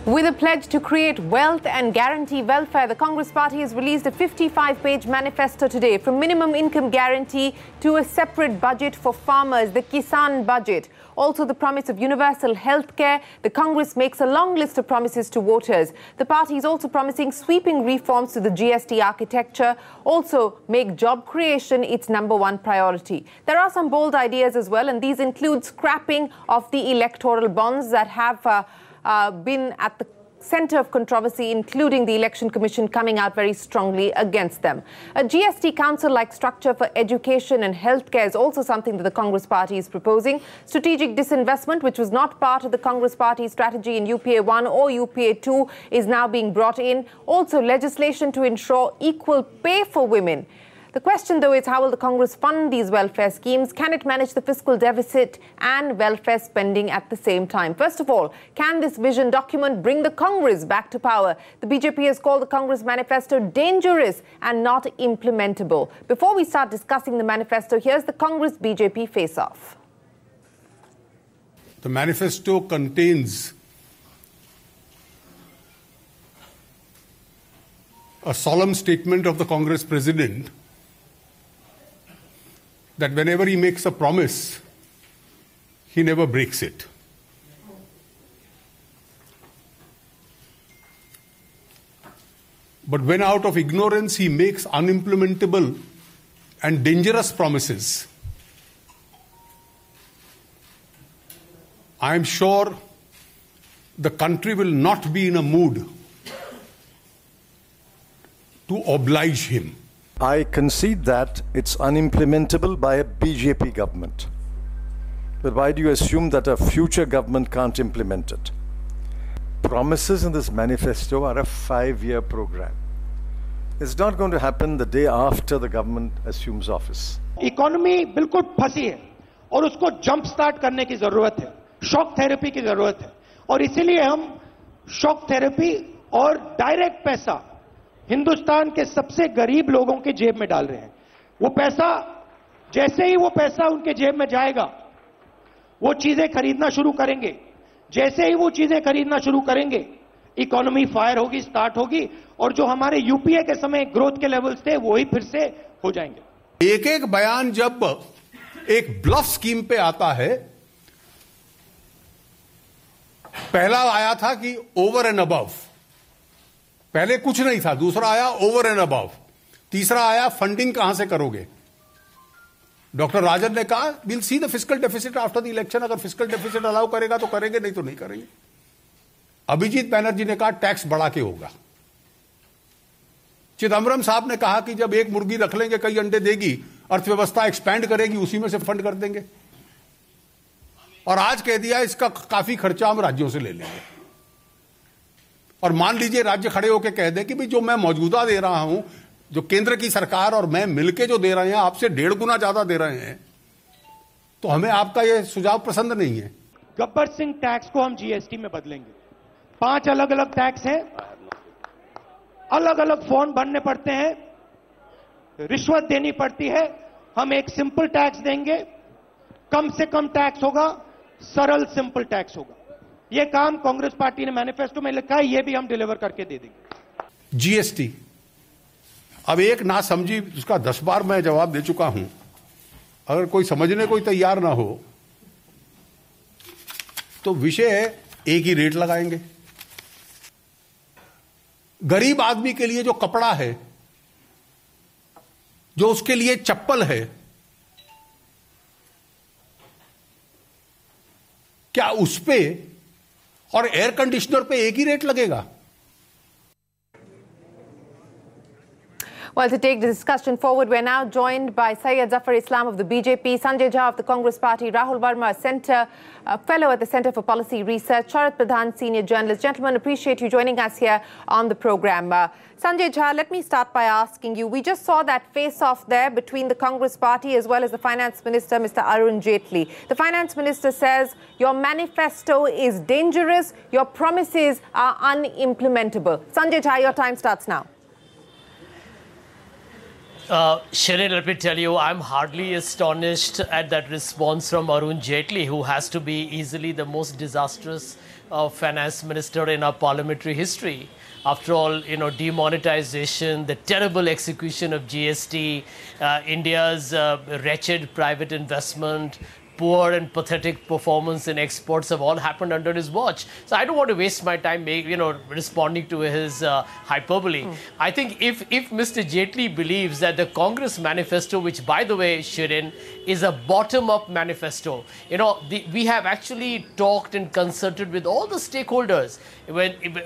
With a pledge to create wealth and guarantee welfare, the Congress Party has released a 55-page manifesto today, from minimum income guarantee to a separate budget for farmers, the Kisan budget. Also the promise of universal health care. The Congress makes a long list of promises to voters. The party is also promising sweeping reforms to the GST architecture, also make job creation its #1 priority. There are some bold ideas as well, and these include scrapping of the electoral bonds that have been at the center of controversy, including the Election Commission coming out very strongly against them. A GST council-like structure for education and healthcare is also something that the Congress Party is proposing. Strategic disinvestment, which was not part of the Congress Party strategy in UPA 1 or UPA 2, is now being brought in. Also, legislation to ensure equal pay for women. The question, though, is how will the Congress fund these welfare schemes? Can it manage the fiscal deficit and welfare spending at the same time? First of all, can this vision document bring the Congress back to power? The BJP has called the Congress manifesto dangerous and not implementable. Before we start discussing the manifesto, here's the Congress-BJP face-off. The manifesto contains a solemn statement of the Congress President that whenever he makes a promise, he never breaks it. But when out of ignorance he makes unimplementable and dangerous promises, I am sure the country will not be in a mood to oblige him. I concede that it's unimplementable by a BJP government. But why do you assume that a future government can't implement it? Promises in this manifesto are a 5-year program. It's not going to happen the day after the government assumes office. Economy बिल्कुल फंसी है और उसको jump start करने की जरूरत है, shock therapy की जरूरत है, और इसीलिए हम शॉक थेरेपी और डायरेक्ट पैसा हिंदुस्तान के सबसे गरीब लोगों के जेब में डाल रहे हैं। वो पैसा, जैसे ही वो पैसा उनके जेब में जाएगा, वो चीजें खरीदना शुरू करेंगे। जैसे ही वो चीजें खरीदना शुरू करेंगे, इकोनॉमी फायर होगी, स्टार्ट होगी, और जो हमारे यूपीए के समय ग्रोथ के लेवल्स थे वो ही फिर से हो जाएंगे। एक एक बयान जब एक ब्लफ स्कीम पे आता है, पहला आया था कि ओवर एंड अबव, पहले कुछ नहीं था, दूसरा आया ओवर एंड अबव, तीसरा आया फंडिंग कहां से करोगे। डॉक्टर राजन ने कहा will see the fiscal deficit after the election, अगर फिस्कल डेफिसिट अलाउ करेगा तो करेंगे, नहीं तो नहीं करेंगे। अभिजीत बैनर्जी ने कहा टैक्स बढ़ा के होगा। चिदम्बरम साहब ने कहा कि जब एक मुर्गी रख लेंगे कई अंडे देगी, अर्थव्यवस्था एक्सपैंड करेगी, उसी में से फंड कर देंगे। और आज कह दिया इसका काफी खर्चा हम राज्यों से ले लेंगे। और मान लीजिए राज्य खड़े होकर कह दे कि भाई जो मैं मौजूदा दे रहा हूं, जो केंद्र की सरकार और मैं मिलके जो दे रहे हैं, आपसे 1.5 गुना ज्यादा दे रहे हैं, तो हमें आपका यह सुझाव पसंद नहीं है। गब्बर सिंह टैक्स को हम जीएसटी में बदलेंगे। 5 अलग अलग टैक्स हैं, अलग अलग फॉर्म भरने पड़ते हैं, रिश्वत देनी पड़ती है। हम एक सिंपल टैक्स देंगे, कम से कम टैक्स होगा, सरल सिंपल टैक्स होगा। ये काम कांग्रेस पार्टी ने मैनिफेस्टो में लिखा है, ये भी हम डिलीवर करके दे देंगे। जीएसटी, अब एक ना समझी उसका 10 बार मैं जवाब दे चुका हूं। अगर कोई समझने कोई तैयार ना हो तो विषय है एक ही रेट लगाएंगे। गरीब आदमी के लिए जो कपड़ा है, जो उसके लिए चप्पल है, क्या उस पे और एयर कंडीशनर पे एक ही रेट लगेगा? Well, to take the discussion forward, we're now joined by Syed Zafar Islam of the BJP, Sanjay Jha of the Congress Party, Rahul Verma, a fellow at the Center for Policy Research, Sharat Pradhan, senior journalist. Gentlemen, appreciate you joining us here on the program. Sanjay Jha, let me start by asking you, we just saw that face-off there between the Congress Party as well as the Finance Minister, Mr. Arun Jaitley. The Finance Minister says your manifesto is dangerous, your promises are unimplementable. Sanjay Jha, your time starts now. Shirin, let me tell you, I'm hardly astonished at that response from Arun Jaitley, who has to be easily the most disastrous finance minister in our parliamentary history. After all, demonetization, the terrible execution of GST, India's wretched private investment, poor and pathetic performance in exports have all happened under his watch. So I don't want to waste my time, responding to his hyperbole. I think if Mr. Jaitley believes that the Congress manifesto, which by the way, Shirin, is a bottom-up manifesto, we have actually talked and consulted with all the stakeholders.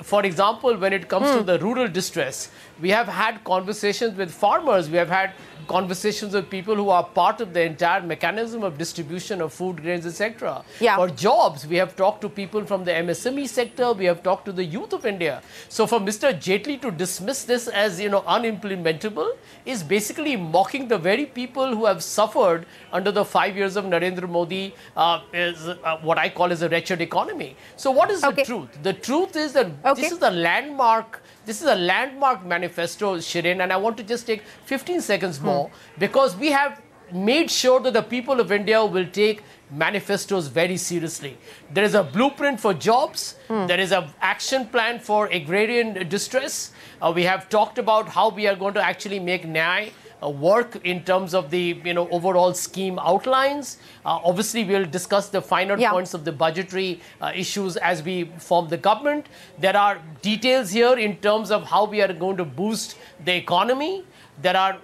For example, when it comes to the rural distress, we have had conversations with farmers. We have had conversations with people who are part of the entire mechanism of distribution of food, grains, etc. Yeah. For jobs, we have talked to people from the MSME sector. We have talked to the youth of India. So for Mr. Jaitley to dismiss this as, unimplementable is basically mocking the very people who have suffered under the 5 years of Narendra Modi, what I call as a wretched economy. So what is the truth? The truth is that this is a landmark. This is a landmark manifesto, Shirin, and I want to just take 15 seconds more because we have made sure that the people of India will take manifestos very seriously. There is a blueprint for jobs. There is an action plan for agrarian distress. We have talked about how we are going to actually make Nyay work in terms of the overall scheme outlines. Obviously, we'll discuss the finer points of the budgetary issues as we form the government. There are details here in terms of how we are going to boost the economy. There are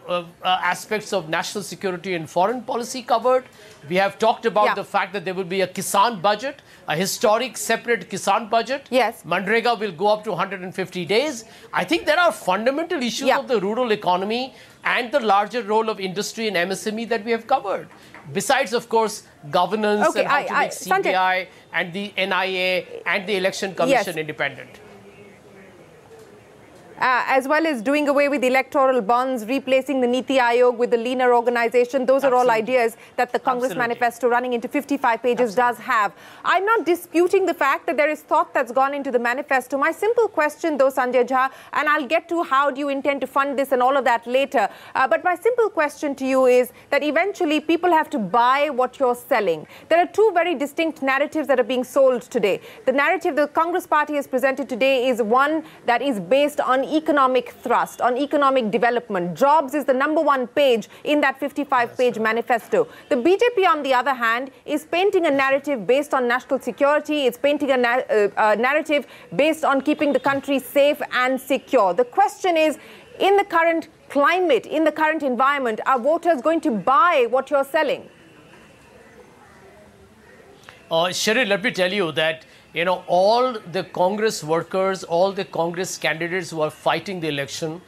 aspects of national security and foreign policy covered. We have talked about the fact that there will be a Kisan budget, a historic separate Kisan budget. Yes. Manrega will go up to 150 days. I think there are fundamental issues of the rural economy and the larger role of industry and MSME that we have covered. Besides, of course, governance and how to make CBI and the NIA and the Election Commission independent. As well as doing away with electoral bonds, replacing the Niti Aayog with the leaner organization. Those are all ideas that the Congress manifesto running into 55 pages does have. I'm not disputing the fact that there is thought that's gone into the manifesto. My simple question, though, Sanjay Jha, and I'll get to how do you intend to fund this and all of that later. But my simple question to you is that eventually people have to buy what you're selling. There are two very distinct narratives that are being sold today. The narrative the Congress party has presented today is one that is based on economic thrust, on economic development. Jobs is the #1 page in that 55-page manifesto. The BJP, on the other hand, is painting a narrative based on national security. It's painting a narrative based on keeping the country safe and secure. The question is, in the current climate, in the current environment, are voters going to buy what you're selling? Shirin, let me tell you that all the Congress workers, all the Congress candidates who are fighting the election,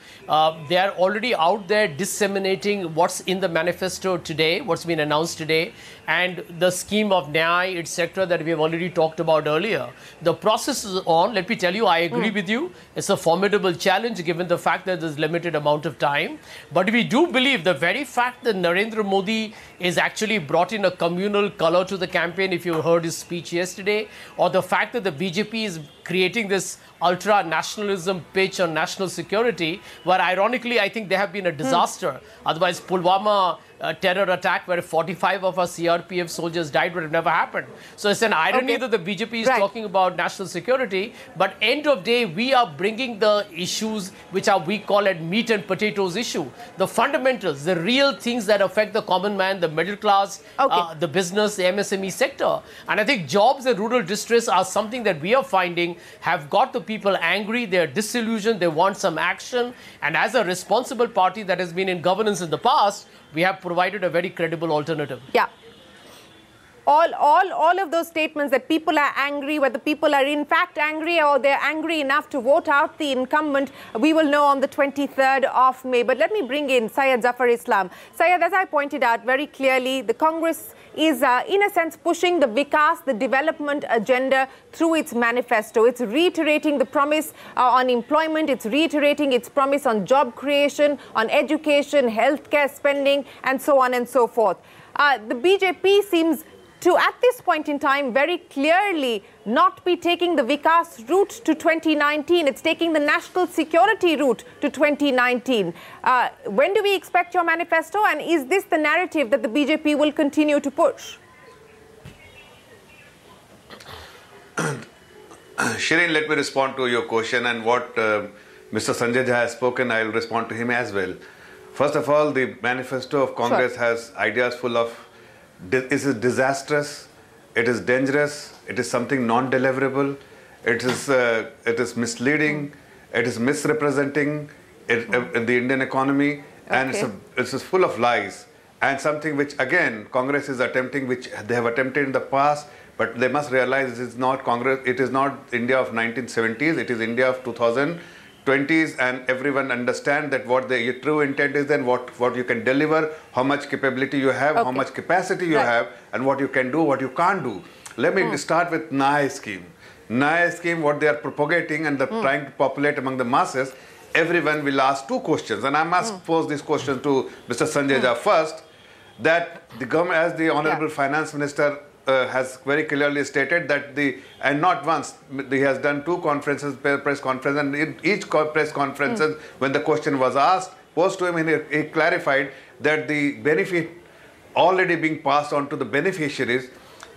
they are already out there disseminating what's in the manifesto today, what's been announced today, and the scheme of Nyay, etc., that we have already talked about earlier. The process is on. Let me tell you, I agree with you. It's a formidable challenge given the fact that there's limited amount of time. But we do believe the very fact that Narendra Modi is actually brought in a communal color to the campaign, if you heard his speech yesterday, or the fact that the BJP is creating this ultra-nationalism pitch on national security, where ironically I think they have been a disaster. Otherwise, Pulwama terror attack where 45 of our CRPF soldiers died would have never happened. So it's an irony that the BJP is talking about national security, but end of day, we are bringing the issues which are, we call it meat and potatoes issue. The fundamentals, the real things that affect the common man, the middle class, the business, the MSME sector. And I think jobs and rural distress are something that we are finding have got the people angry, they're disillusioned, they want some action. And as a responsible party that has been in governance in the past, we have provided a very credible alternative. Yeah. All of those statements that people are angry, whether people are in fact angry or they're angry enough to vote out the incumbent, we will know on the 23rd of May. But let me bring in Syed Zafar Islam. Syed, as I pointed out very clearly, the Congress is, in a sense, pushing the Vikas, the development agenda through its manifesto. It's reiterating the promise on employment. It's reiterating its promise on job creation, on education, healthcare spending, and so on and so forth. The BJP seems to, at this point in time, very clearly not be taking the Vikas route to 2019. It's taking the national security route to 2019. When do we expect your manifesto, and is this the narrative that the BJP will continue to push? Shireen, let me respond to your question, and what Mr. Sanjay Jha has spoken, I will respond to him as well. First of all, the manifesto of Congress has ideas full of, it is disastrous, it is dangerous, it is something non-deliverable, it is misleading, it is misrepresenting the Indian economy, and it's full of lies, and something which again Congress is attempting, which they have attempted in the past, but they must realize it is not Congress, it is not India of 1970s, it is India of 2020s, and everyone understand that what the true intent is and what you can deliver, how much capability you have, how much capacity you have, and what you can do, what you can't do. Let me start with Nyaya scheme. Nyaya scheme, what they are propagating and trying to populate among the masses, everyone will ask two questions, and I must pose this question to Mr. Sanjay Jha first, that the government, as the Honorable Finance Minister has very clearly stated that and not once, he has done two conferences, press conference, and in each press conferences, when the question was asked, posed to him, he clarified that the benefit already being passed on to the beneficiaries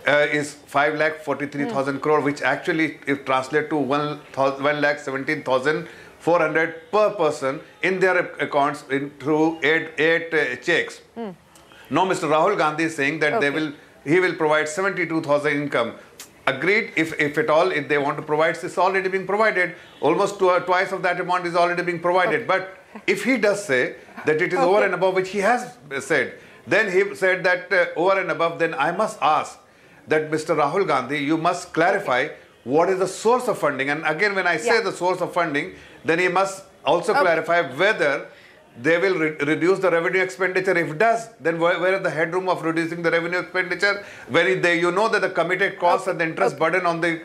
is 5,43,000 crore, which actually, if translated to 1,17,400 per person in their accounts through eight checks. Now, Mr. Rahul Gandhi is saying that he will provide 72,000 income. Agreed, if at all, if they want to provide, it's already being provided. Almost twice of that amount is already being provided. But if he does say that it is over and above, which he has said, then he said that over and above, then I must ask that Mr. Rahul Gandhi, you must clarify what is the source of funding. And again, when I say the source of funding, then he must also clarify whether they will reduce the revenue expenditure. If it does, then where is the headroom of reducing the revenue expenditure? You know that the committed costs and the interest burden on the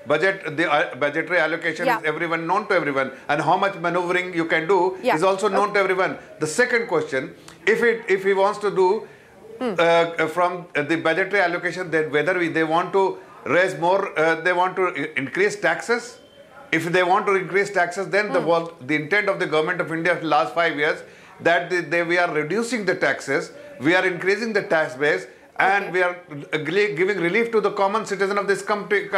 budget, the budgetary allocation is everyone known to everyone, and how much maneuvering you can do is also known to everyone. The second question, if he wants to do from the budgetary allocation, then whether they want to raise more, they want to increase taxes. If they want to increase taxes, then the intent of the government of India for the last 5 years that we are reducing the taxes, we are increasing the tax base, and we are giving relief to the common citizen of this country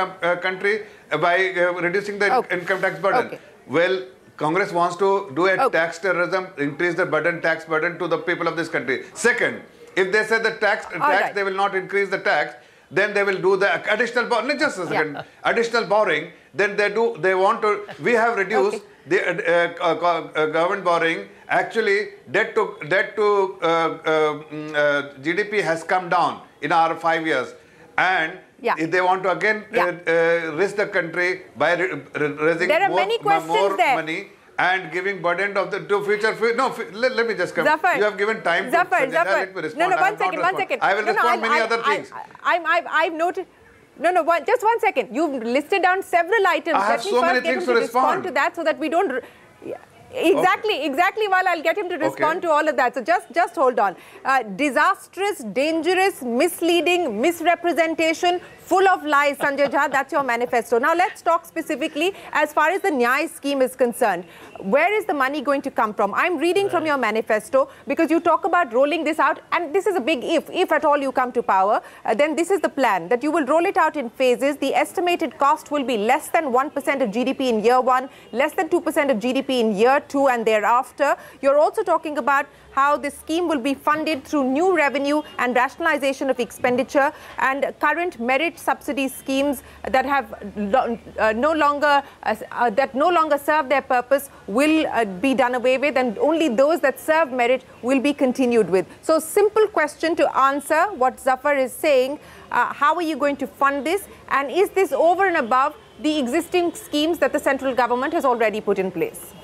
by reducing the income tax burden. Well, Congress wants to do a tax terrorism, increase the tax burden to the people of this country. Second, if they say the tax they will not increase the tax, then they will do the additional borrowing. Just a second, additional borrowing. Then they want to. We have reduced the government borrowing. Actually, debt to GDP has come down in our 5 years, and if they want to again risk the country by raising more money and giving burden of the future. No, let me just come. Zafar, you have given time. Zafar. Let me respond. No, one second. I will respond many other things. I've noted. Just 1 second. You've listed down several items. I have so many things to respond to that, so that we don't. Exactly. While I'll get him to respond to all of that. So just hold on. Disastrous, dangerous, misleading, misrepresentation, full of lies, Sanjay Jha. That's your manifesto. Now let's talk specifically as far as the Nyaya scheme is concerned. Where is the money going to come from? I'm reading from your manifesto because you talk about rolling this out, and this is a big if. If at all you come to power, then this is the plan, that you will roll it out in phases. The estimated cost will be less than 1% of GDP in year 1, less than 2% of GDP in year 2 and thereafter. You're also talking about how the scheme will be funded through new revenue and rationalization of expenditure, and current merit subsidy schemes that have no longer serve their purpose will be done away with, and only those that serve merit will be continued with. So, simple question to answer what Zafar is saying. How are you going to fund this, and is this over and above the existing schemes that the central government has already put in place?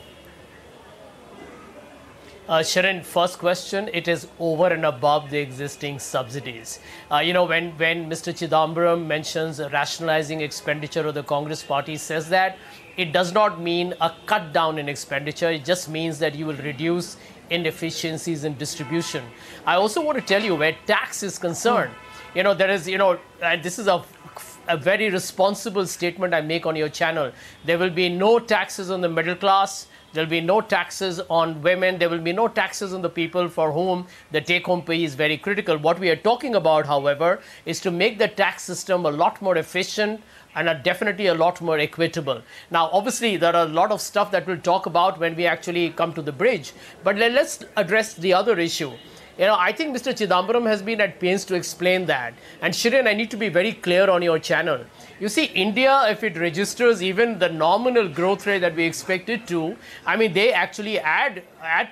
Sharon, first question, it is over and above the existing subsidies. When Mr. Chidambaram mentions rationalizing expenditure, or the Congress party says that, it does not mean a cut down in expenditure. It just means that you will reduce inefficiencies in distribution. I also want to tell you, where tax is concerned, there is, and this is a very responsible statement I make on your channel. There will be no taxes on the middle class. There will be no taxes on women. There will be no taxes on the people for whom the take-home pay is very critical. What we are talking about, however, is to make the tax system a lot more efficient and definitely a lot more equitable. Now, obviously, there are a lot of stuff that we'll talk about when we actually come to the bridge. But let's address the other issue. I think Mr. Chidambaram has been at pains to explain that. And Shirin, I need to be very clear on your channel. You see, India, if it registers even the nominal growth rate that we expect it to, I mean, they actually add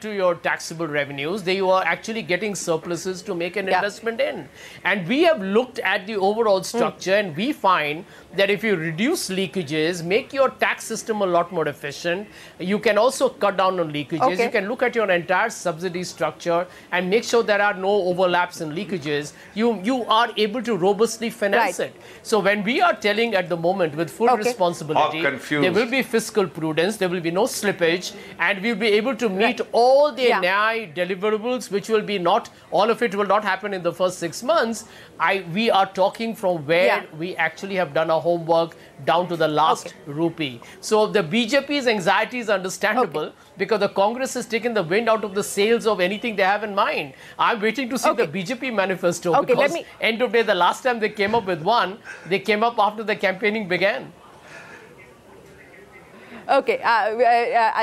to your taxable revenues. They are actually getting surpluses to make an investment in. And we have looked at the overall structure and we find that if you reduce leakages, make your tax system a lot more efficient, you can also cut down on leakages. You can look at your entire subsidy structure and make sure there are no overlaps and leakages. You are able to robustly finance it. So when we are telling at the moment with full responsibility, there will be fiscal prudence, there will be no slippage, and we'll be able to meet all the NAI deliverables, which will be not, all of it will not happen in the first 6 months. We are talking from where we actually have done our homework down to the last rupee. So the BJP's anxiety is understandable because the Congress has taken the wind out of the sails of anything they have in mind. I'm waiting to see the BJP manifesto because end of day, the last time they came up with one, they came up after the campaigning began. Okay,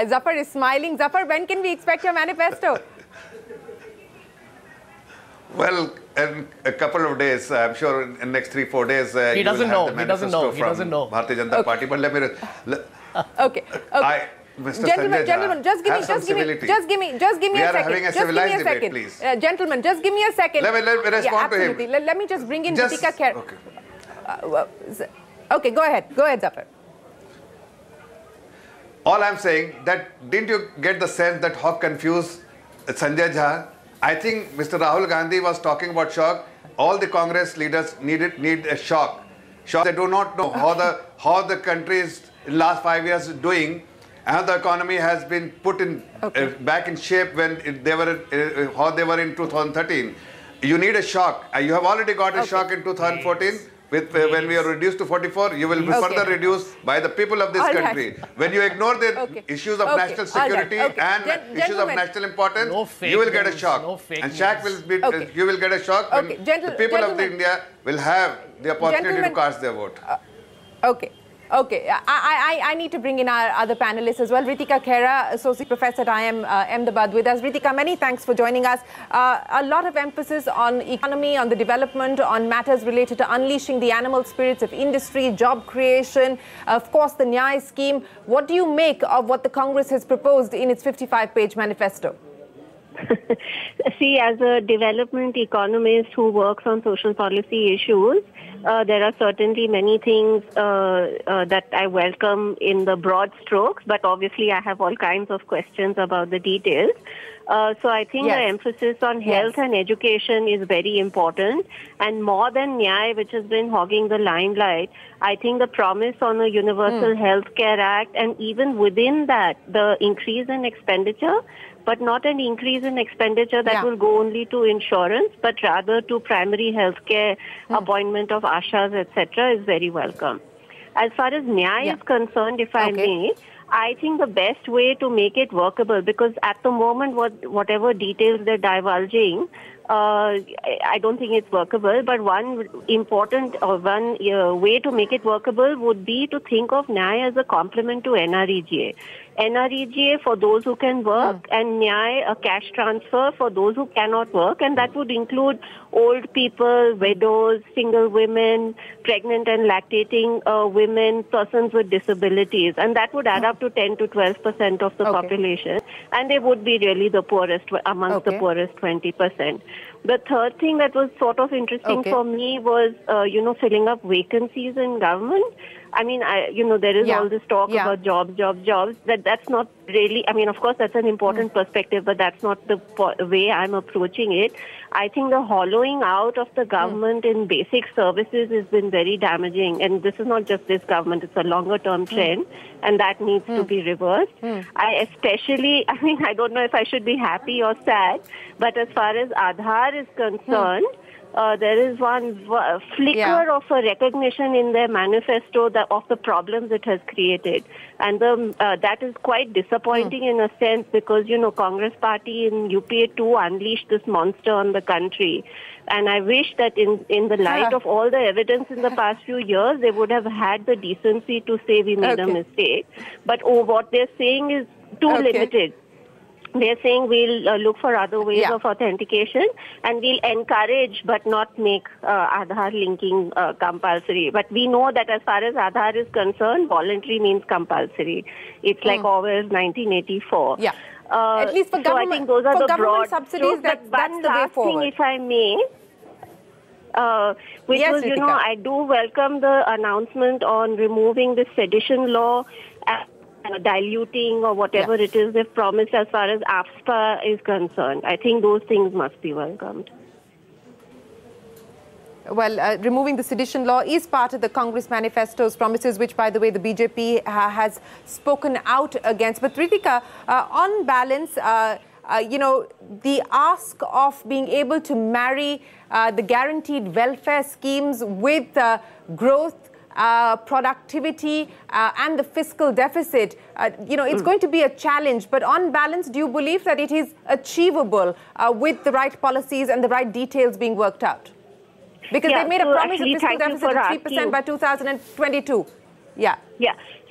Zafar is smiling. Zafar, when can we expect your manifesto? Well, in a couple of days, I'm sure in the next 3-4 days, he doesn't know. He doesn't know. He doesn't know. Bharatiya Janata Party, but let me. Mr. Gentlemen, just give me a second. Please. Gentlemen, just give me a second. Let me respond to him. Let me just bring in Priyanka Gandhi. Okay, go ahead. Go ahead, Zafar. All I'm saying that didn't you get the sense that how confused Sanjay Jha? I think Mr. Rahul Gandhi was talking about shock. All the Congress leaders need a shock. They do not know how the country is in the last 5 years doing, and the economy has been put in back in shape when how they were in 2013. You need a shock. You have already got a shock in 2014. When we are reduced to 44, you will be further reduced by the people of this country. When you ignore the issues of national security and issues of national importance, you will get a shock. And you will get a shock when the people of India will have the opportunity to cast their vote. Okay, I need to bring in our other panelists as well. Ritika Khera, Associate Professor at IIM Ahmedabad with us. Ritika, many thanks for joining us. A lot of emphasis on economy, on the development, on matters related to unleashing the animal spirits of industry, job creation, of course the Nyay scheme. What do you make of what the Congress has proposed in its 55-page manifesto? See, as a development economist who works on social policy issues, there are certainly many things that I welcome in the broad strokes, but obviously I have all kinds of questions about the details. So I think the emphasis on health and education is very important. And more than Nyay, which has been hogging the limelight, I think the promise on a Universal Health Care Act, and even within that, the increase in expenditure, but not an increase in expenditure that will go only to insurance, but rather to primary health care, appointment of ashas, etc., is very welcome. As far as Nyay is concerned, if I may, I think the best way to make it workable, because at the moment, whatever details they're divulging, I don't think it's workable, but one important way to make it workable would be to think of Nyay as a complement to NREGA. NREGA for those who can work, and Nyay, a cash transfer for those who cannot work, and that would include old people, widows, single women, pregnant and lactating women, persons with disabilities, and that would add up to 10 to 12% of the population, and they would be really the poorest amongst the poorest 20%. The third thing that was sort of interesting for me was, filling up vacancies in government. I mean, there is all this talk about jobs. That's not really, I mean, of course, that's an important perspective, but that's not the way I'm approaching it. I think the hollowing out of the government in basic services has been very damaging. And this is not just this government, it's a longer-term trend, and that needs to be reversed. I don't know if I should be happy or sad, but as far as Aadhaar is concerned, there is one flicker of a recognition in their manifesto of the problems it has created. And that is quite disappointing in a sense because, Congress party in UPA 2 unleashed this monster on the country. And I wish that in the light of all the evidence in the past few years, they would have had the decency to say we made a mistake. But what they're saying is too limited. They're saying we'll look for other ways of authentication and we'll encourage but not make Aadhaar linking compulsory. But we know that as far as Aadhaar is concerned, voluntary means compulsory. It's like Orwell's 1984. Yeah. At least for government, I think those are the broad subsidies, that's the way forward. Thing, if I may, which was, Ritika. I do welcome the announcement on removing the sedition law, diluting or whatever it is they've promised as far as AFSPA is concerned. I think those things must be welcomed. Well, removing the sedition law is part of the Congress manifesto's promises, which, by the way, the BJP has spoken out against. But, Ritika, on balance, the ask of being able to marry the guaranteed welfare schemes with growth, productivity and the fiscal deficit, it's going to be a challenge. But on balance, do you believe that it is achievable with the right policies and the right details being worked out? Because they made a promise of fiscal deficit of 3% by 2022. Yeah.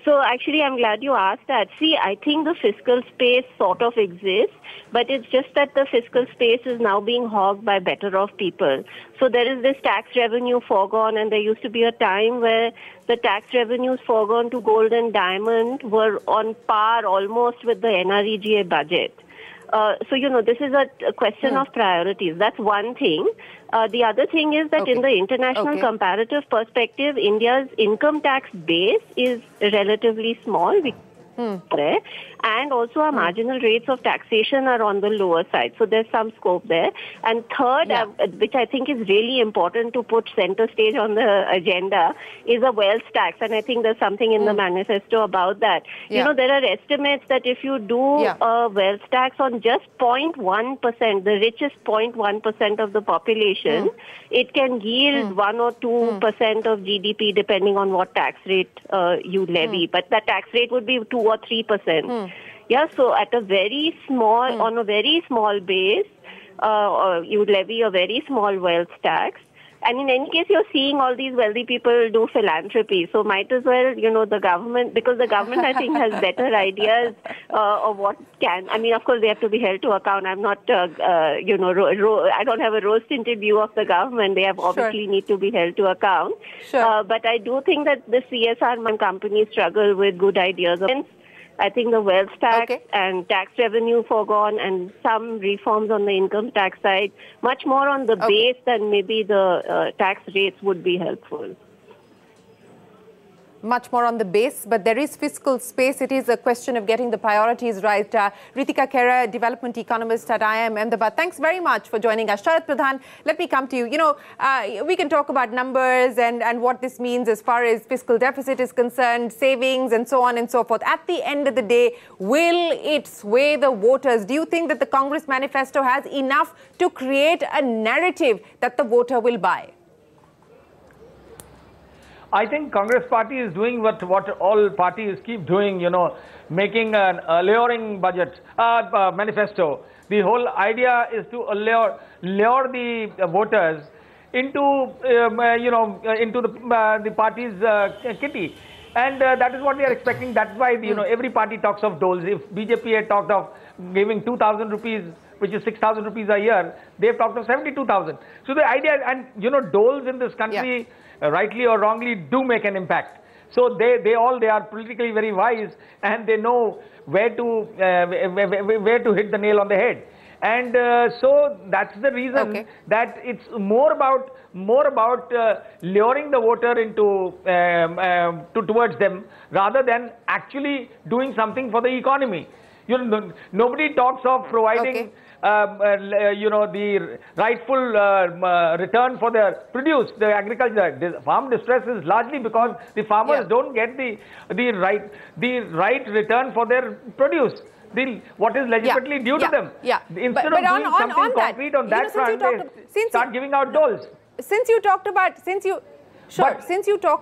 So actually, I'm glad you asked that. See, I think the fiscal space sort of exists, but it's just that the fiscal space is now being hogged by better off people. So there is this tax revenue foregone, and there used to be a time where the tax revenues foregone to gold and diamond were on par almost with the NREGA budget. So, this is a question of priorities. That's one thing. The other thing is that in the international comparative perspective, India's income tax base is relatively small. And also our marginal rates of taxation are on the lower side. So there's some scope there. And third, which I think is really important to put center stage on the agenda, is a wealth tax. And I think there's something in the manifesto about that. There are estimates that if you do a wealth tax on just 0.1%, the richest 0.1% of the population, it can yield 1 or 2% of GDP depending on what tax rate you levy. But that tax rate would be 2 or 3%. So at a very small, on a very small base, you would levy a very small wealth tax. And in any case, you're seeing all these wealthy people do philanthropy. So might as well, the government, because the government, I think, has better ideas of what can. I mean, of course, they have to be held to account. I'm not, I don't have a rose-tinted view of the government. They have obviously need to be held to account. But I do think that the CSR companies struggle with good ideas. I think the wealth tax and tax revenue foregone and some reforms on the income tax side, much more on the base than maybe the tax rates would be helpful. Much more on the base, but there is fiscal space. It is a question of getting the priorities right. Ritika Khera, development economist at IIM Ahmedabad, thanks very much for joining us. Sharad Pradhan, let me come to you. We can talk about numbers and what this means as far as fiscal deficit is concerned, savings and so on and so forth. At the end of the day, will it sway the voters? Do you think that the Congress manifesto has enough to create a narrative that the voter will buy? I think Congress party is doing what all parties keep doing, making an alluring budget, manifesto. The whole idea is to lure the voters into, into the party's kitty. And that is what they are expecting. That's why, every party talks of doles. If BJP had talked of giving 2,000 rupees, which is 6,000 rupees a year, they've talked of 72,000. So the idea, and doles in this country, rightly or wrongly, do make an impact. So they are politically very wise, and they know where to hit the nail on the head. And so that's the reason that it's more about luring the voter into towards them rather than actually doing something for the economy. Nobody talks of providing the rightful return for their produce, the agriculture. The farm distress is largely because the farmers don't get the right return for their produce. what is legitimately due to them. Instead of doing something concrete on that front, they start giving out doles. Since you talked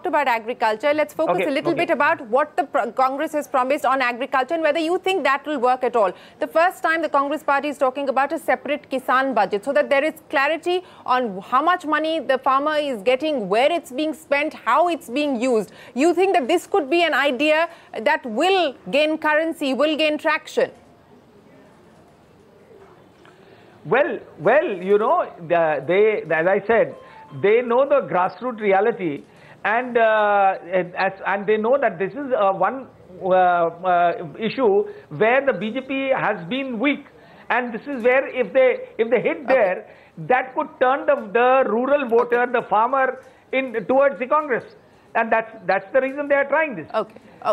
about agriculture, let's focus a little bit about what the Congress has promised on agriculture and whether you think that will work at all. The first time the Congress party is talking about a separate Kisan budget so that there is clarity on how much money the farmer is getting, where it's being spent, how it's being used. You think that this could be an idea that will gain currency, will gain traction? Well, you know, as I said, they know the grassroots reality, and they know that this is one issue where the BJP has been weak, and this is where if they hit there, that could turn the rural voter, the farmer, towards the Congress, and that's the reason they are trying this.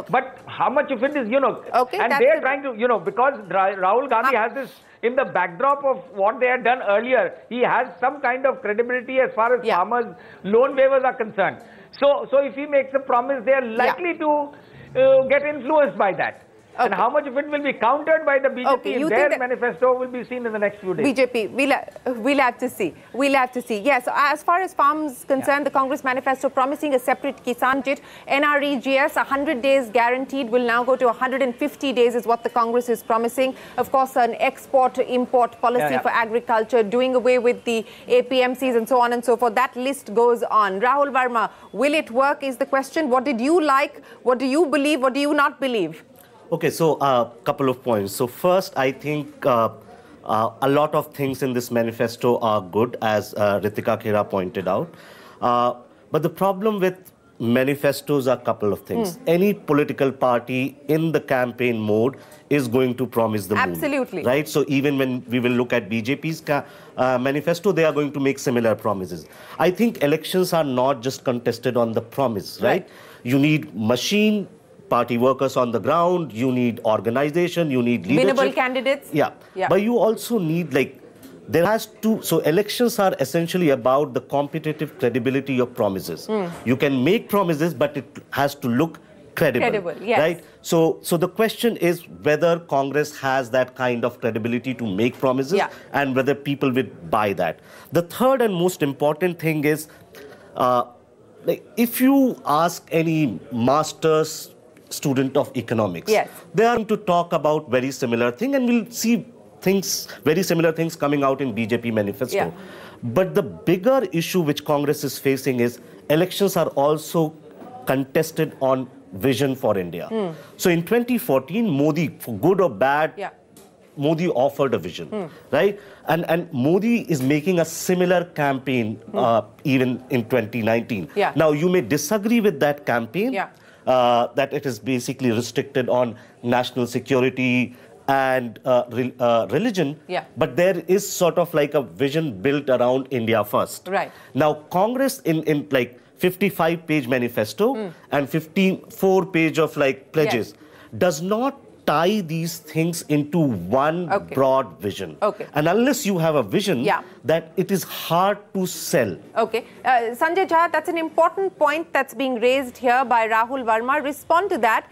But how much of it is, you know, and they are trying to, you know, because Rahul Gandhi has this. In the backdrop of what they had done earlier, he has some kind of credibility as far as farmers' loan waivers are concerned. So if he makes a promise, they are likely to get influenced by that. And how much of it will be countered by the BJP in their manifesto will be seen in the next few days. BJP, we'll have to see. We'll have to see. Yes, as far as farms concerned, the Congress manifesto promising a separate Kisan budget. NREGS, 100 days guaranteed, will now go to 150 days is what the Congress is promising. Of course, an export-import policy for agriculture, doing away with the APMCs and so on and so forth. That list goes on. Rahul Verma, will it work is the question. What did you like? What do you believe? What do you not believe? Okay, so a couple of points. So first, I think a lot of things in this manifesto are good, as Ritika Khera pointed out. But the problem with manifestos are a couple of things. Any political party in the campaign mode is going to promise the moon. Absolutely. Right? So even when we will look at BJP's manifesto, they are going to make similar promises. I think elections are not just contested on the promise, right? You need machine party workers on the ground, you need organization, you need leadership. Winnable candidates. But you also need, like, there has to, so elections are essentially about the competitive credibility of promises. You can make promises, but it has to look credible. Right? So the question is whether Congress has that kind of credibility to make promises and whether people will buy that. The third and most important thing is, like, if you ask any master's student of economics, they are going to talk about very similar thing, and we'll see very similar things coming out in BJP manifesto. But the bigger issue which Congress is facing is elections are also contested on vision for India. So in 2014, Modi, for good or bad, Modi offered a vision, right? And Modi is making a similar campaign even in 2019. Now, you may disagree with that campaign, that it is basically restricted on national security and religion, but there is sort of like a vision built around India first. Now, Congress in like 55-page manifesto and 54-page of like pledges does not tie these things into one broad vision. And unless you have a vision, that it is hard to sell. Sanjay Jha, that's an important point that's being raised here by Rahul Verma. Respond to that.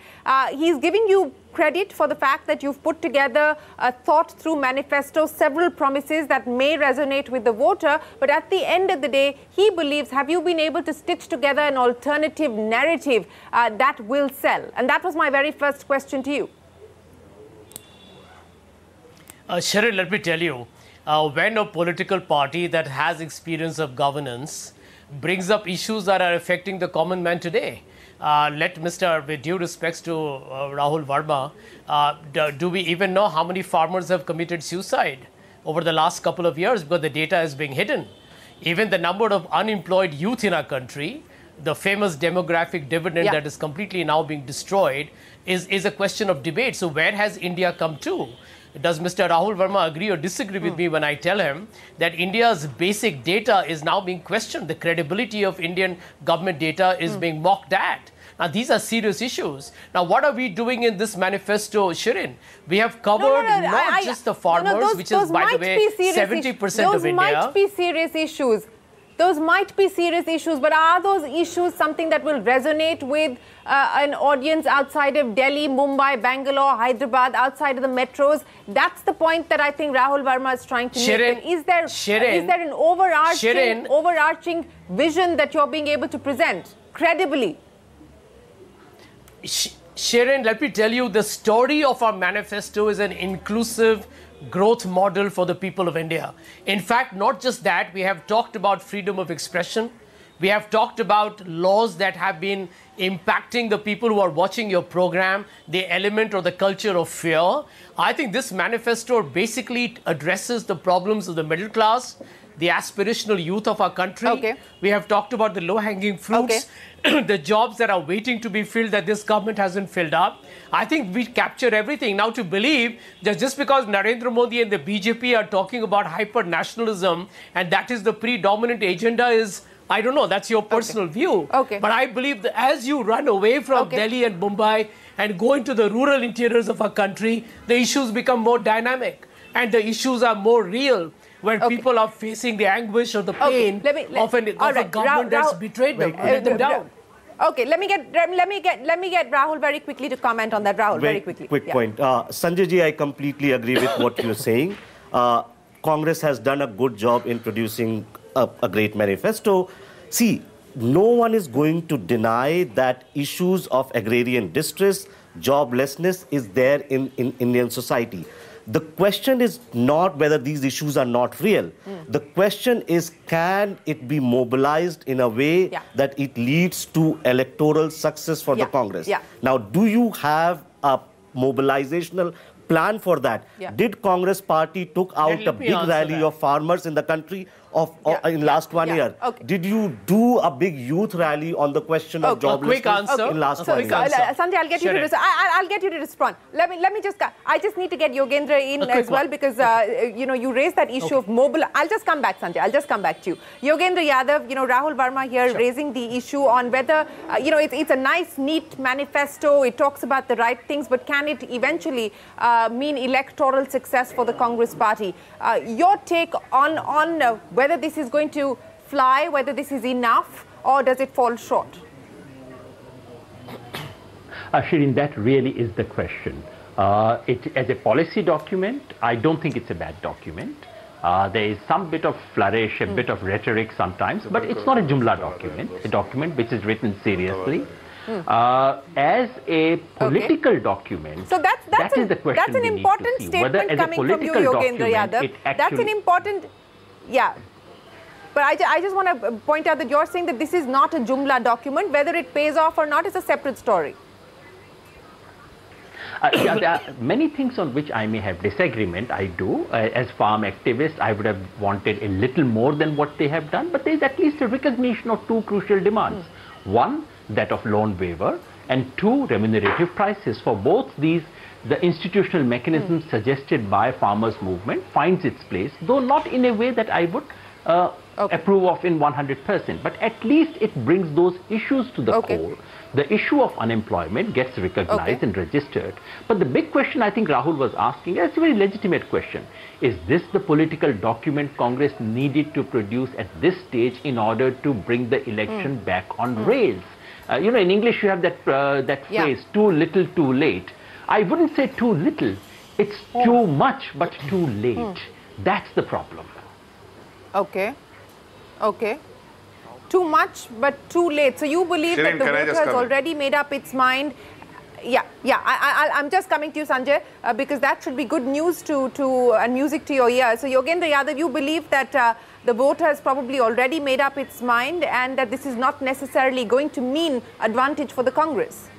He's giving you credit for the fact that you've put together a thought-through manifesto, several promises that may resonate with the voter, but at the end of the day, he believes, have you been able to stitch together an alternative narrative that will sell? And that was my very first question to you. Sharon, let me tell you, when a political party that has experience of governance brings up issues that are affecting the common man today, with due respects to Rahul Verma, do we even know how many farmers have committed suicide over the last couple of years because the data is being hidden? Even the number of unemployed youth in our country, the famous demographic dividend that is completely now being destroyed, is a question of debate. So where has India come to? Does Mr. Rahul Verma agree or disagree with me when I tell him that India's basic data is now being questioned? The credibility of Indian government data is being mocked at. Now, these are serious issues. Now, what are we doing in this manifesto, Shirin? We have covered not just the farmers, which is, by the way, 70% of India. Those might be serious issues. those might be serious issues, but are those issues something that will resonate with an audience outside of Delhi, Mumbai, Bangalore, Hyderabad, outside of the metros? That's the point that I think Rahul Verma is trying to make. Is there an overarching vision that you're being able to present credibly? Sharon, let me tell you, the story of our manifesto is an inclusive growth model for the people of India. In fact, not just that, we have talked about freedom of expression. We have talked about laws that have been impacting the people who are watching your program, the element or the culture of fear. I think this manifesto basically addresses the problems of the middle class, the aspirational youth of our country. Okay. We have talked about the low-hanging fruits, the jobs that are waiting to be filled that this government hasn't filled up. I think we capture everything. Now, to believe that just because Narendra Modi and the BJP are talking about hyper-nationalism and that is the predominant agenda is, I don't know, that's your personal view. But I believe that as you run away from Delhi and Mumbai and go into the rural interiors of our country, the issues become more dynamic and the issues are more real, where people are facing the anguish or the pain of a government that's betrayed them, let them down. Okay, let me get Rahul very quickly to comment on that. Rahul, very quickly. Quick point. Sanjay ji, I completely agree with what you're saying. Congress has done a good job in producing a great manifesto. See, no one is going to deny that issues of agrarian distress, joblessness is there in Indian society. The question is not whether these issues are not real. The question is, can it be mobilized in a way that it leads to electoral success for the Congress? Now, do you have a mobilizational plan for that? Did Congress party took out a big rally of farmers in the country in last 1 year? Did you do a big youth rally on the question of joblessness in last 1 year? Sanjay, I'll get you to respond. I'll get you to respond. Let me just. I just need to get Yogendra in as well because you raised that issue of mobile. I'll just come back, Sanjay. I'll just come back to you. Yogendra Yadav, Rahul Verma here raising the issue on whether it's a nice, neat manifesto. It talks about the right things, but can it eventually mean electoral success for the Congress party? Your take on whether this is going to fly, whether this is enough, or does it fall short? Shirin, that really is the question. As a policy document, I don't think it's a bad document. There is some bit of flourish, a bit of rhetoric sometimes, but it's not a Jumla document, a document which is written seriously. As a political document, so that is the question. That's an important statement coming from you, Yogendra Yadav. That's an important, But I just want to point out that you're saying that this is not a Jumla document. Whether it pays off or not is a separate story. There are many things on which I may have disagreement. I do. As farm activist, I would have wanted a little more than what they have done. But there is at least a recognition of two crucial demands. One, that of loan waiver, and two, remunerative prices. For both these, the institutional mechanism suggested by farmers' movement finds its place, though not in a way that I would approve of in 100%, but at least it brings those issues to the fore. The issue of unemployment gets recognized and registered. But the big question I think Rahul was asking, it's a very legitimate question. Is this the political document Congress needed to produce at this stage in order to bring the election back on rails? In English you have that, that phrase, too little, too late. I wouldn't say too little. It's too much, but too late. That's the problem. Okay. Too much, but too late. So you believe that the voter has already made up its mind? I'm just coming to you, Sanjay, because that should be good news and music to your ears. So Yogendra Yadav, you believe that the voter has probably already made up its mind and that this is not necessarily going to mean advantage for the Congress?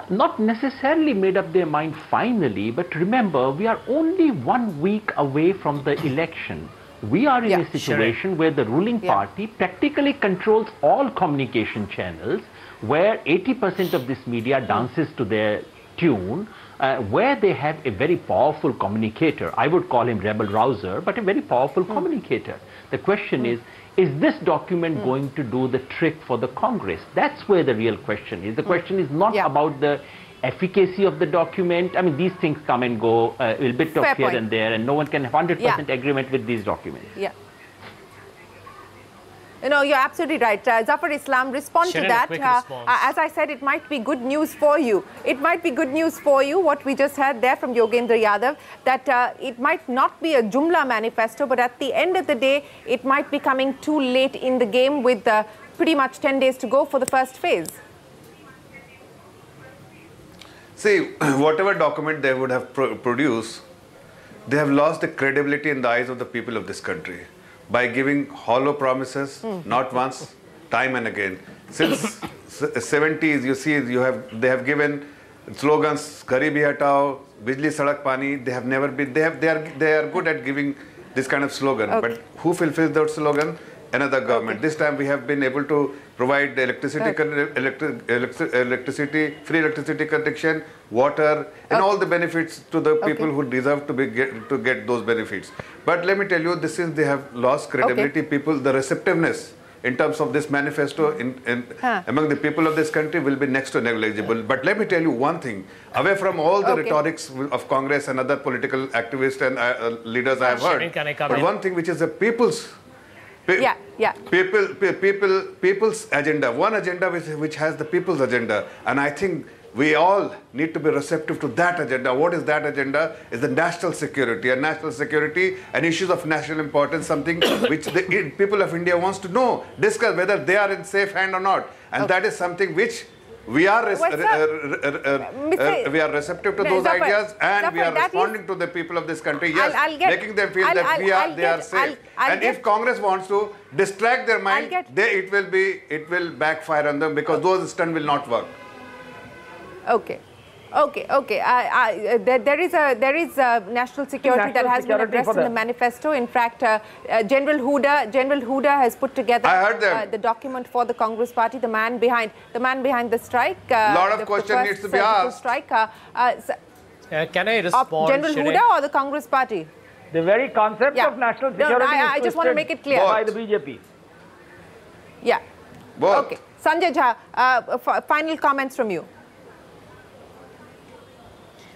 Not necessarily made up their mind finally, but remember, we are only 1 week away from the election. We are in a situation where the ruling party practically controls all communication channels, where 80% of this media dances to their tune, where they have a very powerful communicator. I would call him rebel rouser, but a very powerful communicator. The question is this document going to do the trick for the Congress? That's where the real question is. The question is not about the efficacy of the document. I mean, these things come and go, a bit of here and there, and no one can have 100% agreement with these documents. No, you're absolutely right. Zafar Islam, respond to that. As I said, it might be good news for you. It might be good news for you, what we just heard there from Yogendra Yadav, that it might not be a Jumla manifesto, but at the end of the day, it might be coming too late in the game with pretty much 10 days to go for the first phase. See, whatever document they would have produced, they have lost the credibility in the eyes of the people of this country by giving hollow promises, not once, time and again. Since 70s, you see, they have given slogans, Garibi Hatao, Bijli Sadak Pani. They have never been. They are good at giving this kind of slogan. Okay. But who fulfills that slogan? Another government. Okay. This time we have been able to provide electricity, free electricity connection, water, and all the benefits to the people who deserve to get those benefits. But let me tell you, they have lost credibility. People, the receptiveness in terms of this manifesto among the people of this country will be next to negligible. But let me tell you one thing, away from all the rhetorics of Congress and other political activists and leaders I have heard, but one thing which is the people's people's agenda, one agenda which has the people's agenda, and I think we all need to be receptive to that agenda. What is that agenda? Is the national security, and issues of national importance, something which the people of India wants to know, discuss whether they are in safe hand or not, and that is something which we are receptive to those ideas, and we are responding to the people of this country. Yes, making them feel that they are safe. And if Congress wants to distract their mind, it will backfire on them, because those stunts will not work. Okay. There is national security that has been addressed in the manifesto. In fact, General Huda has put together the document for the Congress Party. The man behind the strike. A lot of questions needs to be asked. Strike. Can I respond? General Huda or the Congress Party? The very concept of national security I just want to make it clear by the BJP. Yeah. Both. Okay. Sanjay Jha, final comments from you.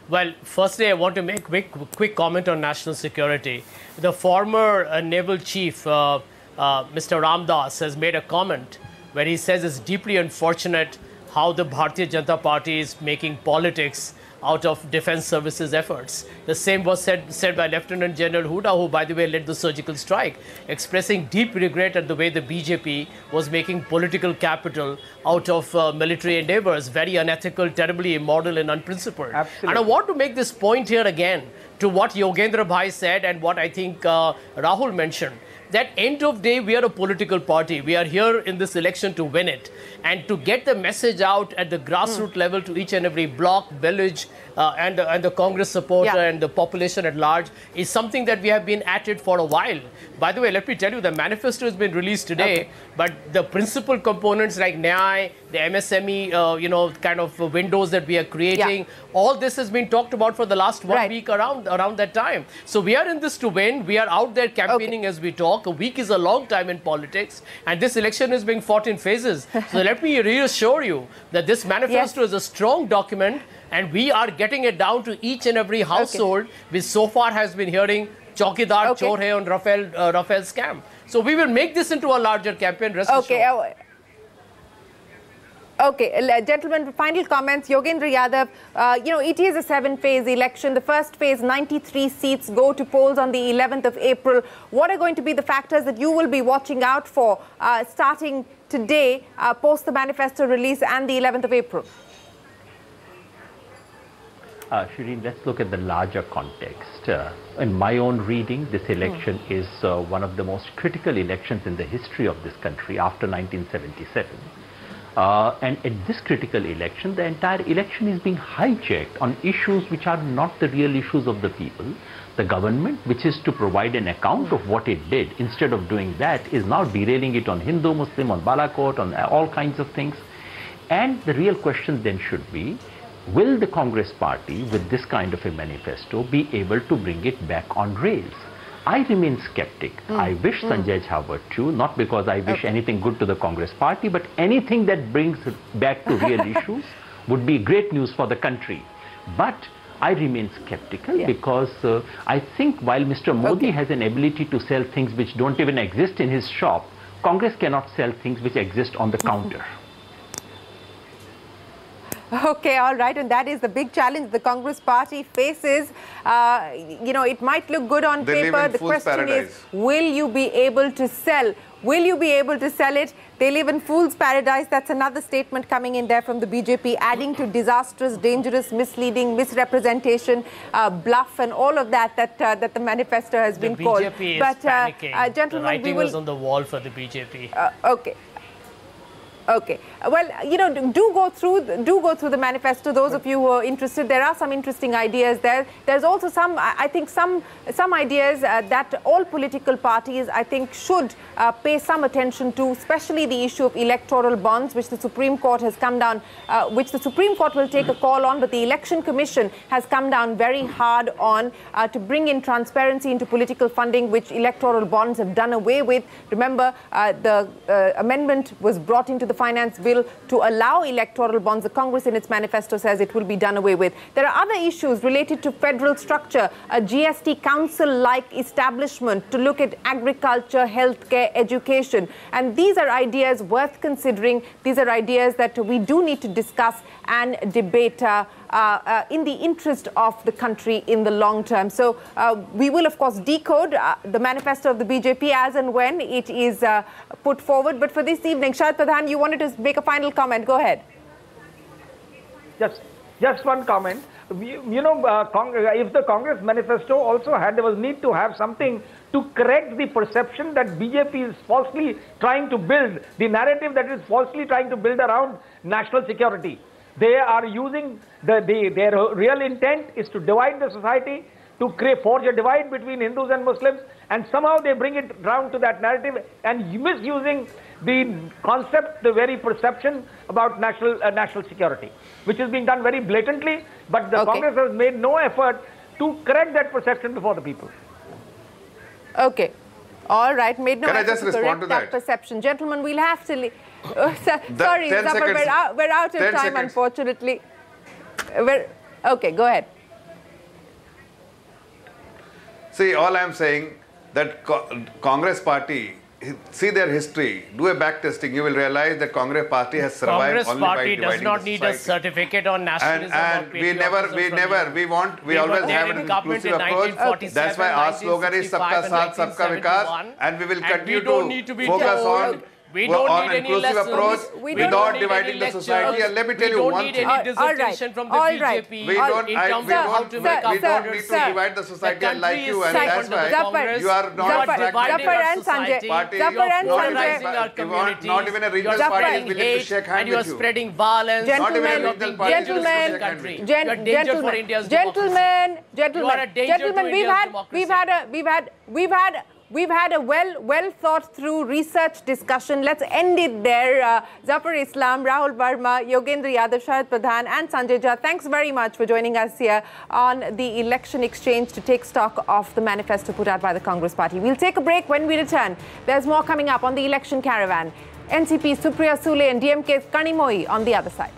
Well, firstly, I want to make a quick comment on national security. The former naval chief, Mr. Ramdas, has made a comment where he says it's deeply unfortunate how the Bharatiya Janata Party is making politics out of defense services efforts. The same was said by Lieutenant General Huda, who, by the way, led the surgical strike, expressing deep regret at the way the BJP was making political capital out of military endeavors. Very unethical, terribly immoral and unprincipled. Absolutely. And I want to make this point here again to what Yogendra Bhai said and what I think Rahul mentioned. That end of day, we are a political party. We are here in this election to win it. And to get the message out at the grassroots level to each and every block, village, and the Congress supporter and the population at large is something that we have been at it for a while. By the way, let me tell you, the manifesto has been released today, but the principal components like Nyay, the MSME, kind of windows that we are creating, all this has been talked about for the last 1 week around that time. So we are in this to win. We are out there campaigning as we talk. A week is a long time in politics, and this election is being fought in phases. So let me reassure you that this manifesto is a strong document, and we are getting it down to each and every household, which so far has been hearing Chaukidar, Chor Hai on Rafale scam. So we will make this into a larger campaign. Rest assured. Okay, gentlemen, final comments. Yogendra Yadav, it is a 7-phase election. The first phase, 93 seats go to polls on the 11th of April. What are going to be the factors that you will be watching out for starting today, post the manifesto release and the 11th of April? Shireen, let's look at the larger context. In my own reading, this election is one of the most critical elections in the history of this country after 1977. And at this critical election, the entire election is being hijacked on issues which are not the real issues of the people. The government, which is to provide an account of what it did, instead of doing that, is now derailing it on Hindu, Muslim, on Balakot, on all kinds of things. And the real question then should be, will the Congress party, with this kind of a manifesto, be able to bring it back on rails? I remain skeptic. I wish Sanjay Jha were too, not because I wish anything good to the Congress party, but anything that brings it back to real issues would be great news for the country. But I remain skeptical because I think while Mr. Modi has an ability to sell things which don't even exist in his shop, Congress cannot sell things which exist on the counter. Okay, all right, and that is the big challenge the Congress party faces. You know, it might look good on paper. The question is, will you be able to sell? Will you be able to sell it? They live in fool's paradise. That's another statement coming in there from the BJP, adding to disastrous, dangerous, misleading, misrepresentation, bluff, and all of that that the manifesto has been called. The BJP is panicking. Gentlemen, the writing was on the wall for the BJP. Okay. Okay. Well, you know, do go through the manifesto. Those of you who are interested, there are some interesting ideas there. There's also some, I think, some ideas that all political parties, I think, should pay some attention to, especially the issue of electoral bonds, which the Supreme Court has come down, which the Supreme Court will take a call on, but the Election Commission has come down very hard on to bring in transparency into political funding, which electoral bonds have done away with. Remember, the amendment was brought into the Finance Bill to allow electoral bonds. The Congress in its manifesto says it will be done away with. There are other issues related to federal structure, a GST council-like establishment to look at agriculture, healthcare, education. And these are ideas worth considering. These are ideas that we do need to discuss and debate in the interest of the country in the long term. So we will, of course, decode the manifesto of the BJP as and when it is put forward. But for this evening, Sharad Pradhan, you wanted to make a final comment. Go ahead. Just one comment. You know, if the Congress manifesto also had, there was need to have something to correct the perception that BJP is falsely trying to build, the narrative that is falsely trying to build around national security. They are using their real intent is to divide the society, to forge a divide between Hindus and Muslims, and somehow they bring it round to that narrative and misusing the concept, the very perception about national security, which is being done very blatantly, but the Congress has made no effort to correct that perception before the people. Okay. All right. Made no Can I effort just to respond correct to that perception. Gentlemen, we'll have to leave. Sorry, 10 Zafar, seconds. we're out of 10 time, seconds. unfortunately. Okay, go ahead. See, all I'm saying that Congress party, see their history, do a back testing, you will realize that Congress party has survived only by dividing the society. Congress party does not need a certificate on nationalism and we always have an inclusive approach. That's why our slogan is Sabka Saath, Sabka Vikas, and we will continue to focus on inclusive approach without dividing the society. And let me tell you one thing. We don't need any dissertation from the BJP We don't need to divide the society unlike you, and that's why you are not dividing our society. Not even a regional party is willing to shake hands with you. And you are spreading violence. Gentlemen, we've had a well thought through research discussion. Let's end it there. Zafar Islam, Rahul Verma, Yogendra Yadav, Sharad Pradhan and Sanjay Jha, thanks very much for joining us here on the Election Exchange to take stock of the manifesto put out by the Congress party. We'll take a break. When we return, there's more coming up on the Election Caravan. NCP's Supriya Sule and DMK's Kanimoi on the other side.